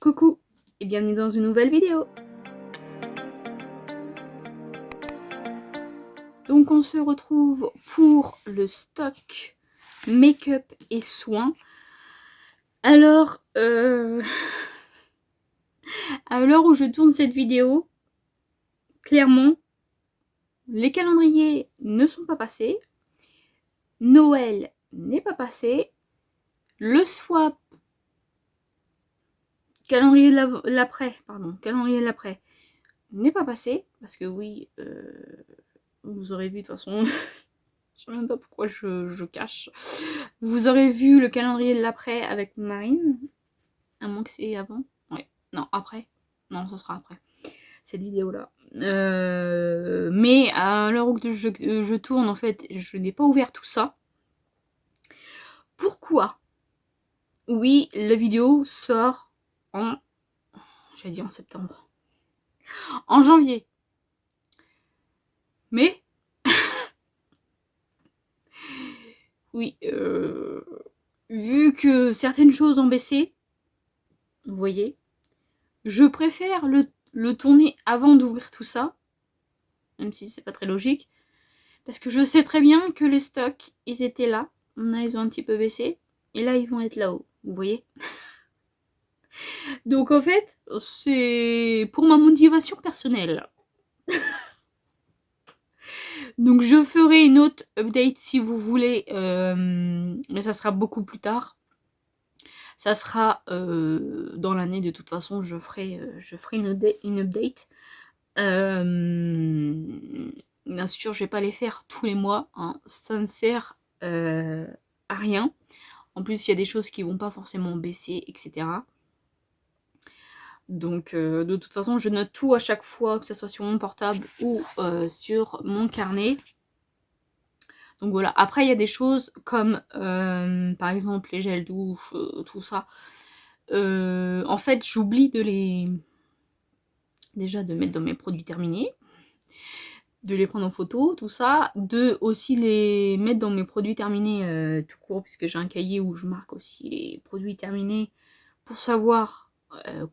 Coucou et bienvenue dans une nouvelle vidéo. Donc on se retrouve pour le stock make-up et soins. Alors, à l'heure où je tourne cette vidéo, clairement, les calendriers ne sont pas passés, Noël n'est pas passé, le swap calendrier de l'après n'est pas passé, parce que oui, vous aurez vu de toute façon, je sais même pas pourquoi je cache. Vous aurez vu le calendrier de l'après avec Marine, à moins que c'est avant. Ouais, non, après. Non, ce sera après, cette vidéo-là. Mais à l'heure où je tourne, en fait, je n'ai pas ouvert tout ça. Pourquoi? Oui, la vidéo sort en... J'allais dire en septembre. En janvier. Mais... oui, vu que certaines choses ont baissé, vous voyez, je préfère le tourner avant d'ouvrir tout ça, même si c'est pas très logique, parce que je sais très bien que les stocks, ils étaient là, là ils ont un petit peu baissé, et là ils vont être là-haut, vous voyez. Donc en fait, c'est pour ma motivation personnelle. Donc je ferai une autre update si vous voulez, mais ça sera beaucoup plus tard. Ça sera dans l'année, de toute façon, je ferai une update. Bien sûr, je vais pas les faire tous les mois, hein. Ça ne sert à rien. En plus, il y a des choses qui vont pas forcément baisser, etc. Donc, de toute façon, je note tout à chaque fois, que ce soit sur mon portable ou sur mon carnet. Donc voilà. Après, il y a des choses comme, par exemple, les gels douche, tout ça. En fait, j'oublie de les... déjà de mettre dans mes produits terminés, de les prendre en photo, tout ça, de aussi les mettre dans mes produits terminés tout court, puisque j'ai un cahier où je marque aussi les produits terminés pour savoir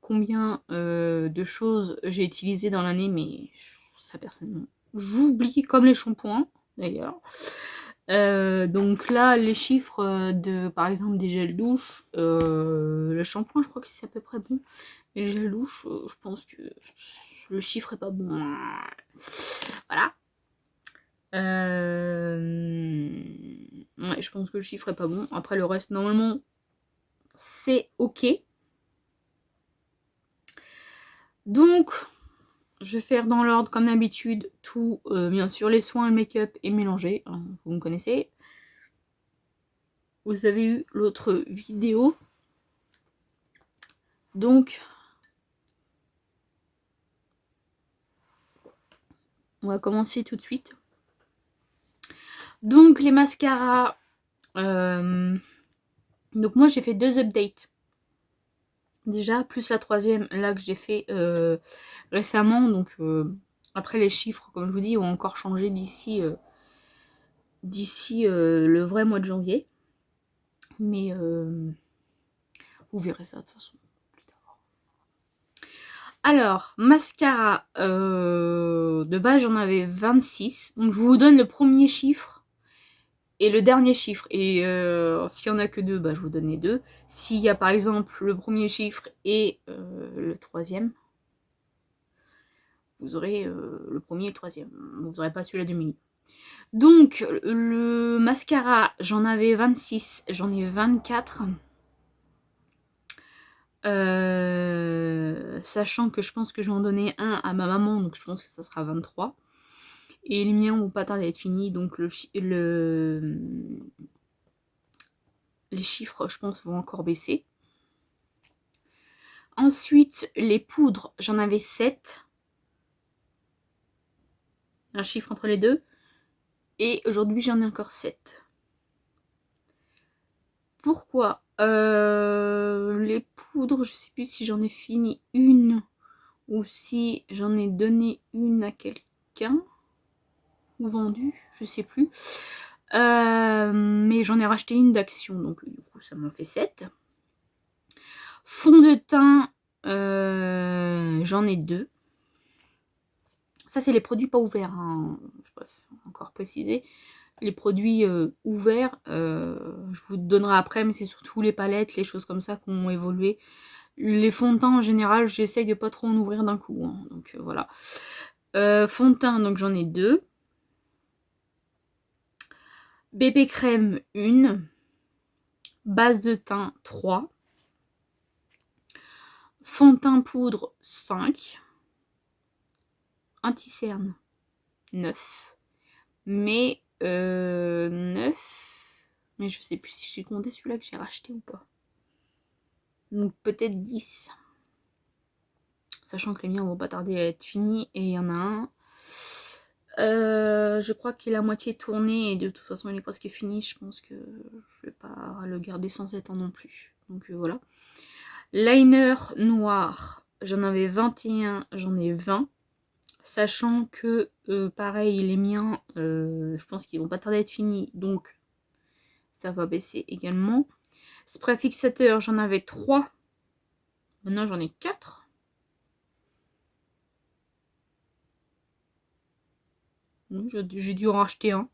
combien de choses j'ai utilisées dans l'année, mais ça personnellement, j'oublie, comme les shampoings d'ailleurs. Donc là, les chiffres de, par exemple, des gels douche, le shampoing, je crois que c'est à peu près bon, mais les gels douche, je pense que le chiffre est pas bon. Voilà. Ouais, je pense que le chiffre est pas bon. Après, le reste, normalement, c'est ok. Donc, je vais faire dans l'ordre comme d'habitude. Tout, bien sûr, les soins, le make-up et mélanger. Hein, vous me connaissez. Vous avez eu l'autre vidéo. Donc, on va commencer tout de suite. Donc, les mascaras. Donc, moi, j'ai fait 2 updates. Déjà, plus la troisième, là, que j'ai fait récemment. Donc, après, les chiffres, comme je vous dis, ont encore changé d'ici le vrai mois de janvier. Mais vous verrez ça de toute façon. Alors, mascara, de base j'en avais 26. Donc je vous donne le premier chiffre et le dernier chiffre. Et s'il n'y en a que 2, bah, je vous donne les 2. S'il y a par exemple le premier chiffre et le troisième, vous aurez le premier et le troisième. Vous n'aurez pas celui-là du milieu. Donc le mascara, j'en avais 26, j'en ai 24. Sachant que je pense que je vais en donner un à ma maman, donc je pense que ça sera 23. Et les miens vont pas tarder à être finis, donc les chiffres, je pense, vont encore baisser. Ensuite, les poudres, j'en avais 7. Un chiffre entre les deux. Et aujourd'hui, j'en ai encore 7. Pourquoi les poudres, je sais plus si j'en ai fini une ou si j'en ai donné une à quelqu'un ou vendu, je sais plus. Mais j'en ai racheté une d'Action, donc du coup ça m'en fait 7. Fond de teint, j'en ai 2. Ça, c'est les produits pas ouverts, hein. Bref, encore préciser. Les produits ouverts, je vous donnerai après, mais c'est surtout les palettes, les choses comme ça qui ont évolué. Les fonds de teint, en général, j'essaye de pas trop en ouvrir d'un coup, hein. Donc voilà. Fond de teint, donc j'en ai 2. Bébé crème, 1. Base de teint, 3. Fond de teint poudre, 5. Anti-cerne, 9. Mais 9. Mais je sais plus si j'ai compté celui-là que j'ai racheté ou pas. Donc peut-être 10. Sachant que les miens vont pas tarder à être finis. Et il y en a un. Je crois qu'il est à moitié tourné. Et de toute façon il est presque fini. Je pense que je vais pas le garder sans 7 ans non plus. Donc voilà. Liner noir. J'en avais 21. J'en ai 20. Sachant que pareil les miens. Je pense qu'ils vont pas tarder à être finis. Donc ça va baisser également. Spray fixateur, j'en avais 3. Maintenant, j'en ai 4. J'ai dû en racheter un.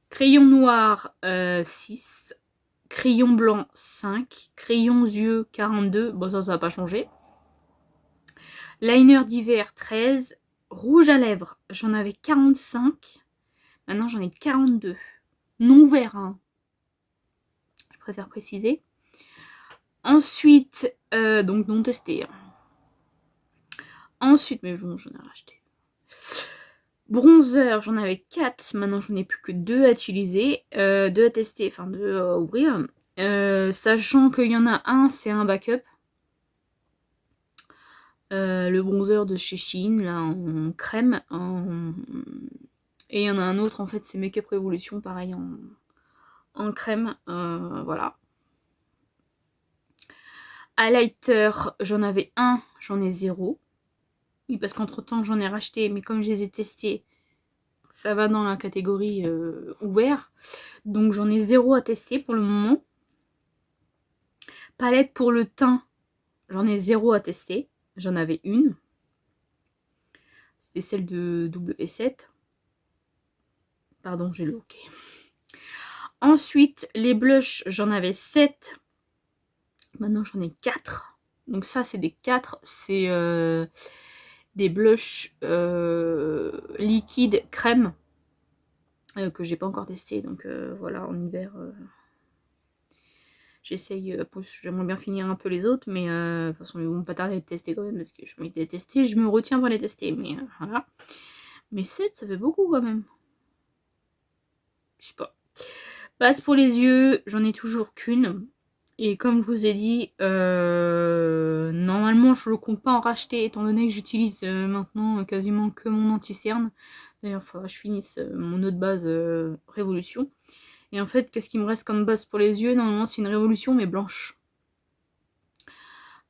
Crayon noir, 6. Crayon blanc, 5. Crayon yeux, 42. Bon, ça va pas changer. Liner d'hiver, 13. Rouge à lèvres, j'en avais 45. Maintenant, j'en ai 42. Non vert, hein. Je préfère préciser. Ensuite, donc non testé. Ensuite, mais bon, j'en ai racheté. Bronzer, j'en avais 4. Maintenant, j'en ai plus que 2 à utiliser. 2 à tester, enfin 2 à ouvrir. Sachant qu'il y en a un, c'est un backup. Le bronzer de chez Shein, là, en crème. Et il y en a un autre, en fait, c'est Makeup Revolution, pareil, en crème. Voilà. Highlighter, j'en avais un, j'en ai 0. Oui, parce qu'entre temps, j'en ai racheté, mais comme je les ai testés, ça va dans la catégorie ouvert. Donc j'en ai 0 à tester pour le moment. Palette pour le teint, j'en ai 0 à tester. J'en avais une. C'était celle de W7. Pardon, j'ai le OK. Ensuite, les blushs, j'en avais 7. Maintenant, j'en ai 4. Donc ça, c'est des 4. C'est des blushs liquides crème que j'ai pas encore testé. Donc voilà, en hiver... J'essaye, j'aimerais bien finir un peu les autres, mais de toute façon, ils vont pas tarder à être testés quand même, parce que je m'ai testé, je me retiens pour les tester, mais voilà. Mais 7, ça fait beaucoup quand même. Je sais pas. Base pour les yeux, j'en ai toujours qu'une. Et comme je vous ai dit, normalement, je ne compte pas en racheter, étant donné que j'utilise maintenant quasiment que mon anti-cerne. D'ailleurs, il faudra que je finisse mon autre base Révolution. Et en fait, qu'est-ce qui me reste comme base pour les yeux? Normalement, c'est une Révolution, mais blanche.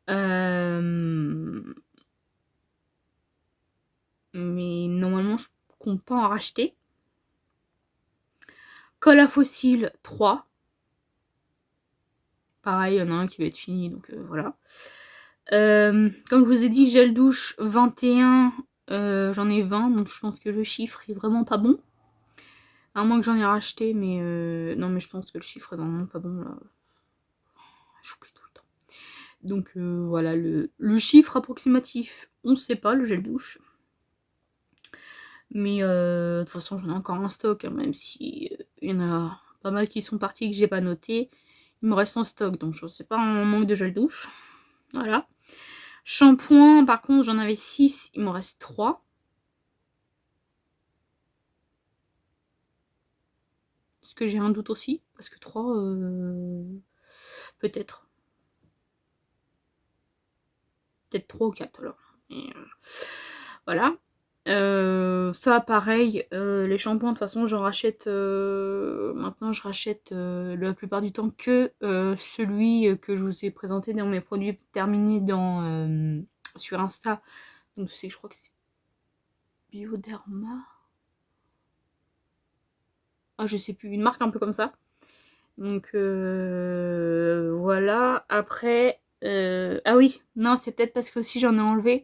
Mais normalement, je compte pas en racheter. Colle à fossile, 3. Pareil, il y en a un qui va être fini, donc voilà. Comme je vous ai dit, gel douche, 21. J'en ai 20, donc je pense que le chiffre est vraiment pas bon. À moins que j'en ai racheté, mais non, mais je pense que le chiffre est vraiment pas bon là. J'oublie tout le temps. Donc voilà, le chiffre approximatif, on ne sait pas, le gel douche. Mais de toute façon, j'en ai encore en stock, hein, même si il y en a pas mal qui sont partis que j'ai pas noté. Il me reste en stock, donc je ne sais pas en manque de gel douche. Voilà. Shampoing, par contre, j'en avais 6, il m'en reste 3. Est-ce que j'ai un doute aussi? Parce que 3, peut-être. Peut-être 3 ou 4 alors. Et, voilà. Ça pareil, les shampoings de toute façon j'en rachète maintenant, je rachète la plupart du temps que celui que je vous ai présenté dans mes produits terminés sur Insta. Donc je crois que c'est Bioderma, je sais plus, une marque un peu comme ça. Donc voilà. Après Ah oui, non, c'est peut-être parce que aussi j'en ai enlevé.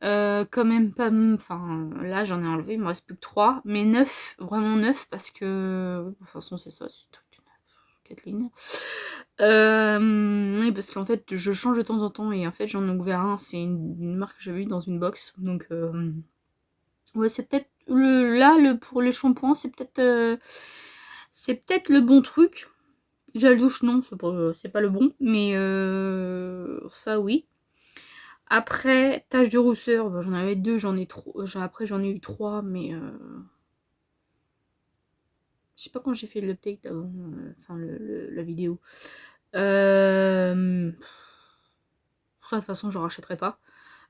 Quand même pas... Enfin, là, j'en ai enlevé, il me reste plus que 3. Mais 9, vraiment 9, parce que... De toute façon, c'est ça, c'est tout. 4 lignes. Oui, parce qu'en fait, je change de temps en temps, et en fait, j'en ai ouvert un. C'est une marque que j'avais eue dans une box. Donc, ouais, c'est peut-être... pour les shampoings, c'est peut-être le bon truc. Gel douche, non, c'est pas le bon. Mais ça, oui. Après, tache de rousseur, bah, j'en avais 2, j'en ai 3. Après, j'en ai eu 3, mais je sais pas quand j'ai fait l'update avant, enfin la vidéo. Ça, de toute façon, je rachèterai pas.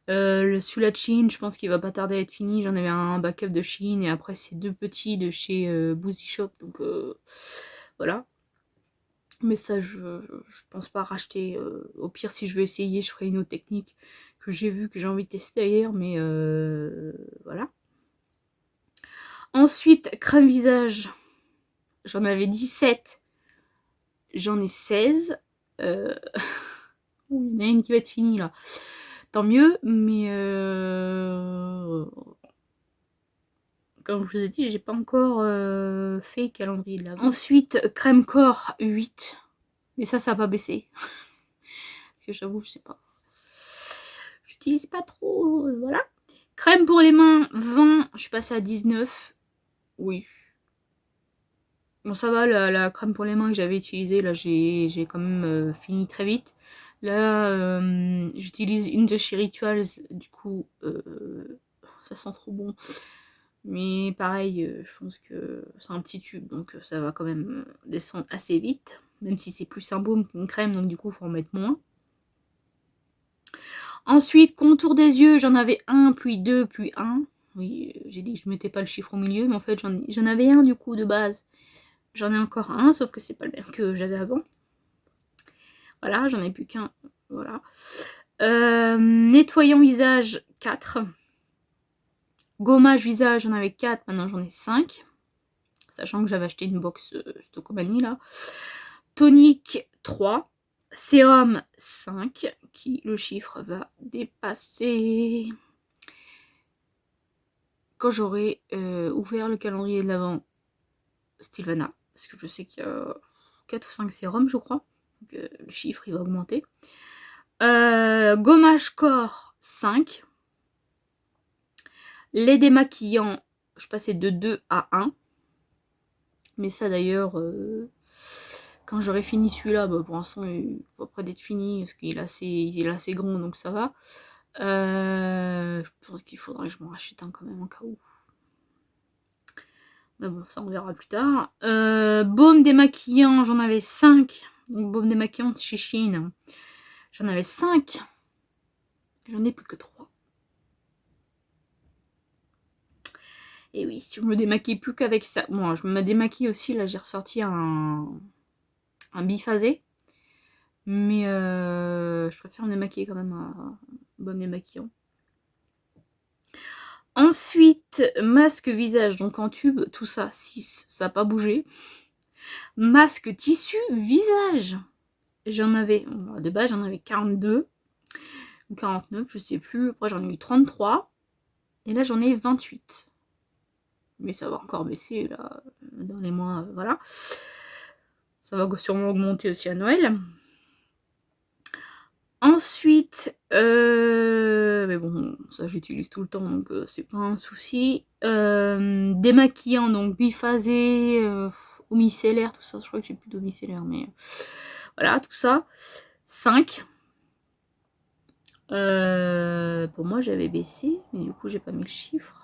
Celui-là de Shein, je pense qu'il va pas tarder à être fini. J'en avais un backup de Shein, et après, c'est 2 petits de chez Boozy Shop, donc voilà. Mais ça, je pense pas racheter. Au pire, si je veux essayer, je ferai une autre technique que j'ai vue, que j'ai envie de tester d'ailleurs, mais voilà. Ensuite, crème visage, j'en avais 17, j'en ai 16. Il y en a une qui va être finie là. Tant mieux, mais comme je vous ai dit, j'ai pas encore fait calendrier de l'Avent. Ensuite, crème corps 8. Mais ça a pas baissé. Parce que j'avoue, je sais pas. J'utilise pas trop, voilà. Crème pour les mains 20, je suis passée à 19. Oui. Bon, ça va, la crème pour les mains que j'avais utilisée, là, j'ai quand même fini très vite. Là, j'utilise une de chez Rituals, du coup, ça sent trop bon. Mais pareil, je pense que c'est un petit tube, donc ça va quand même descendre assez vite. Même si c'est plus un baume qu'une crème, donc du coup, il faut en mettre moins. Ensuite, contour des yeux, j'en avais 1, puis 2, puis 1. Oui, j'ai dit que je mettais pas le chiffre au milieu, mais en fait, j'en avais un du coup de base. J'en ai encore un, sauf que c'est pas le même que j'avais avant. Voilà, j'en ai plus qu'un. Voilà. Nettoyant visage, 4. Gommage visage, j'en avais 4, maintenant j'en ai 5. Sachant que j'avais acheté une box Stocomanie là. Tonique, 3. Sérum, 5. Qui, le chiffre, va dépasser quand j'aurai ouvert le calendrier de l'Avent Sylvana. Parce que je sais qu'il y a 4 ou 5 sérums, je crois. Donc, le chiffre, il va augmenter. Gommage corps, 5. Les démaquillants, je passais de 2 à 1. Mais ça d'ailleurs, quand j'aurai fini celui-là, bah, pour l'instant il va près d'être fini, parce qu'il est assez grand, donc ça va. Je pense qu'il faudrait que je m'en rachète un quand même, en cas où. Mais bon, ça on verra plus tard. Baume démaquillant, j'en avais 5. Donc baume démaquillant de chez Shein. J'en avais 5. J'en ai plus que 3. Et oui, si je me démaquille plus qu'avec ça. Bon, je me démaquille aussi, là j'ai ressorti un biphasé. Mais je préfère me démaquiller quand même un baume démaquillant. Ensuite, masque visage, donc en tube, tout ça, 6, ça n'a pas bougé. Masque tissu visage, j'en avais, de base j'en avais 42 ou 49, je sais plus. Après j'en ai eu 33 et là j'en ai 28. Mais ça va encore baisser là dans les mois, voilà. Ça va sûrement augmenter aussi à Noël. Ensuite, mais bon, ça j'utilise tout le temps, donc c'est pas un souci. Démaquillant, donc biphasé, ou micellaire, tout ça. Je crois que j'ai plus de micellaire, mais voilà, tout ça. 5. Pour moi, j'avais baissé, mais du coup, j'ai pas mis le chiffre.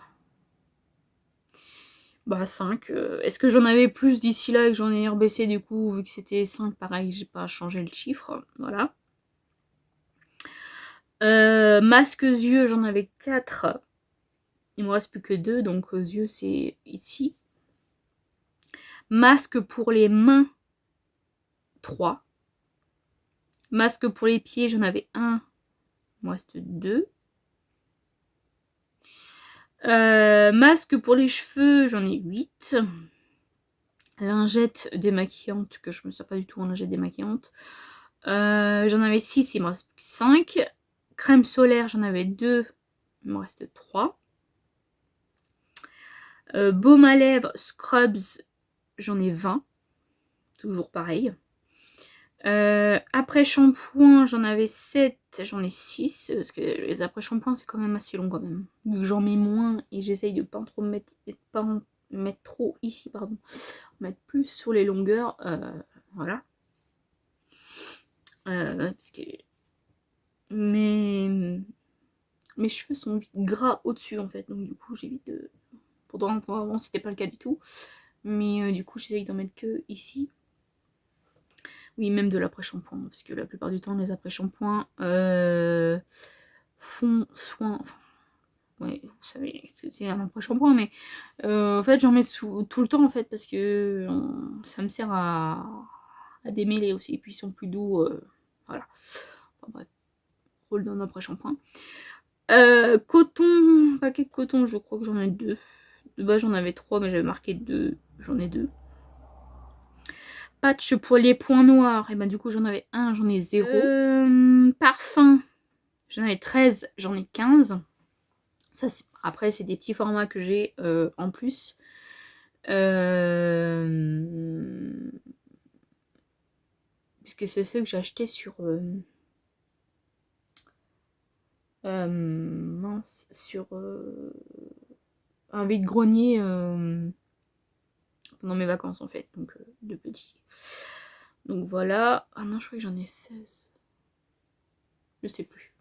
Bah, 5. Est-ce que j'en avais plus d'ici là et que j'en ai rebaissé, du coup, vu que c'était 5, pareil, j'ai pas changé le chiffre. Voilà. Masque yeux, j'en avais 4. Il me reste plus que 2, donc aux yeux, c'est ici. Masque pour les mains, 3. Masque pour les pieds, j'en avais 1. Il me reste 2. Masque pour les cheveux, j'en ai 8. Lingette démaquillante, que je me sers pas du tout en lingette démaquillante. J'en avais 6, il me reste plus que 5. Crème solaire, j'en avais 2, il me reste 3. Baume à lèvres, scrubs, j'en ai 20. Toujours pareil. Après shampoing, j'en avais 7, j'en ai 6. Parce que les après shampoings, c'est quand même assez long quand même. Vu que j'en mets moins et j'essaye de pas trop mettre, mettre trop ici, pardon. Mettre plus sur les longueurs. Voilà. Parce que mes cheveux sont vite gras au-dessus en fait. Donc du coup, j'évite de... Pourtant, avant, c'était pas le cas du tout. Mais du coup, j'essaye d'en mettre que ici. Oui, même de l'après-shampoing, parce que la plupart du temps, les après-shampoings font soin... Enfin, ouais, vous savez, c'est un après-shampoing, mais en fait, j'en mets tout le temps, en fait, parce que ça me sert à démêler aussi. Et puis, ils sont plus doux, voilà. Enfin, bref, rôle d'un après-shampoing. Coton, paquet de coton, je crois que j'en ai 2. De base, j'en avais 3, mais j'avais marqué 2. J'en ai 2. Patch pour les points noirs, et ben du coup j'en avais 1, j'en ai 0. Parfum, j'en avais 13, j'en ai 15. Ça, après c'est des petits formats que j'ai en plus. Puisque c'est ceux que j'ai acheté sur mince, sur un vide-grenier pendant mes vacances en fait, donc de petits. Donc voilà. Ah non, je crois que j'en ai 16. Je sais plus.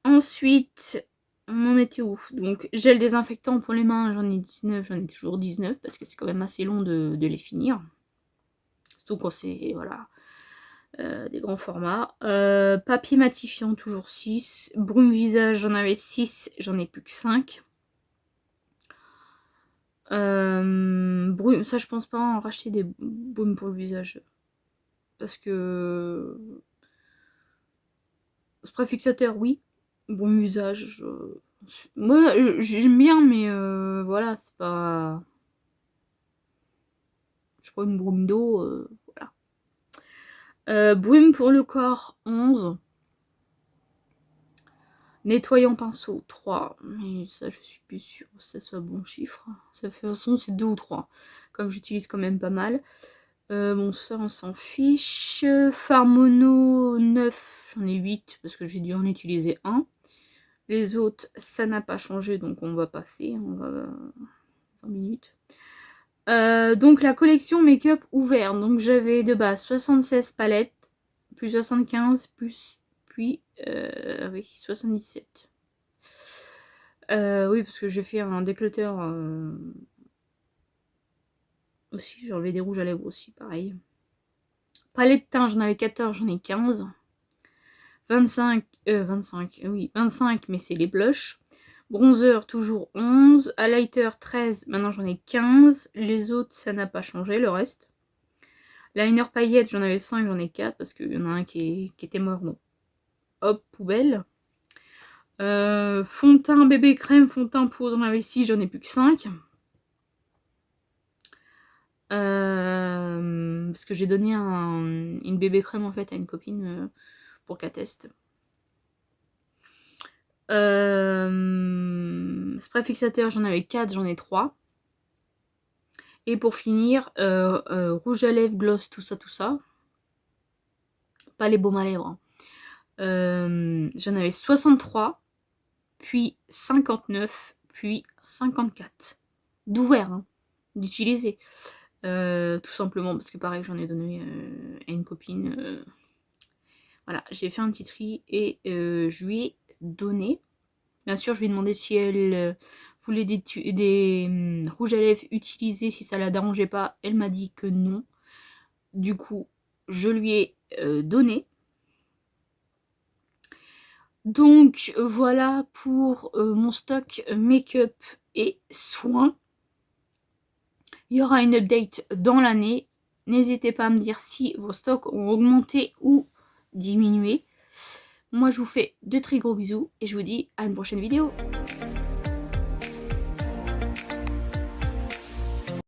Ensuite, on en était où? Donc, gel désinfectant pour les mains, j'en ai 19, j'en ai toujours 19, parce que c'est quand même assez long de les finir. Surtout quand c'est, voilà, des grands formats. Papier matifiant, toujours 6. Brume visage, j'en avais 6, j'en ai plus que 5. Brume, ça je pense pas en racheter des brumes pour le visage. Parce que... Spray fixateur, oui. Brume visage... Moi, j'aime bien, mais voilà, c'est pas... Je prends une brume d'eau, voilà. Brume pour le corps, 11. Nettoyant pinceau, 3. Mais ça, je suis plus sûre que ça soit bon chiffre. Ça fait, de toute façon, c'est 2 ou 3. Comme j'utilise quand même pas mal. Bon, ça, on s'en fiche. Fard mono, 9. J'en ai 8 parce que j'ai dû en utiliser un. Les autres, ça n'a pas changé, donc on va passer. On va... 20 minutes. Donc la collection make-up ouverte. Donc j'avais de base 76 palettes, plus 75, puis oui, 77. Oui, parce que j'ai fait un déclutter aussi. J'ai enlevé des rouges à lèvres aussi, pareil. Palette de teint, j'en avais 14, j'en ai 15. 25, oui, 25, mais c'est les blushs. Bronzer, toujours 11. Highlighter, 13, maintenant j'en ai 15. Les autres, ça n'a pas changé, le reste. Liner paillettes, j'en avais 5, j'en ai 4, parce qu'il y en a un qui était mort, donc hop, poubelle. Fond de teint bébé crème, fond de teint poudre, j'en avais 6, j'en ai plus que 5. Parce que j'ai donné une bébé crème en fait à une copine pour qu'elle teste. Spray fixateur, j'en avais 4, j'en ai 3. Et pour finir, rouge à lèvres, gloss, tout ça. Pas les baumes à lèvres. J'en avais 63, puis 59, puis 54. D'ouvert, hein, d'utiliser. Tout simplement parce que pareil, j'en ai donné à une copine. Voilà, j'ai fait un petit tri et je lui ai donné. Bien sûr, je lui ai demandé si elle voulait des rouges à lèvres utilisés, si ça la dérangeait pas. Elle m'a dit que non. Du coup, je lui ai donné. Donc voilà pour mon stock make-up et soins. Il y aura une update dans l'année. N'hésitez pas à me dire si vos stocks ont augmenté ou diminué. Moi, je vous fais de très gros bisous et je vous dis à une prochaine vidéo.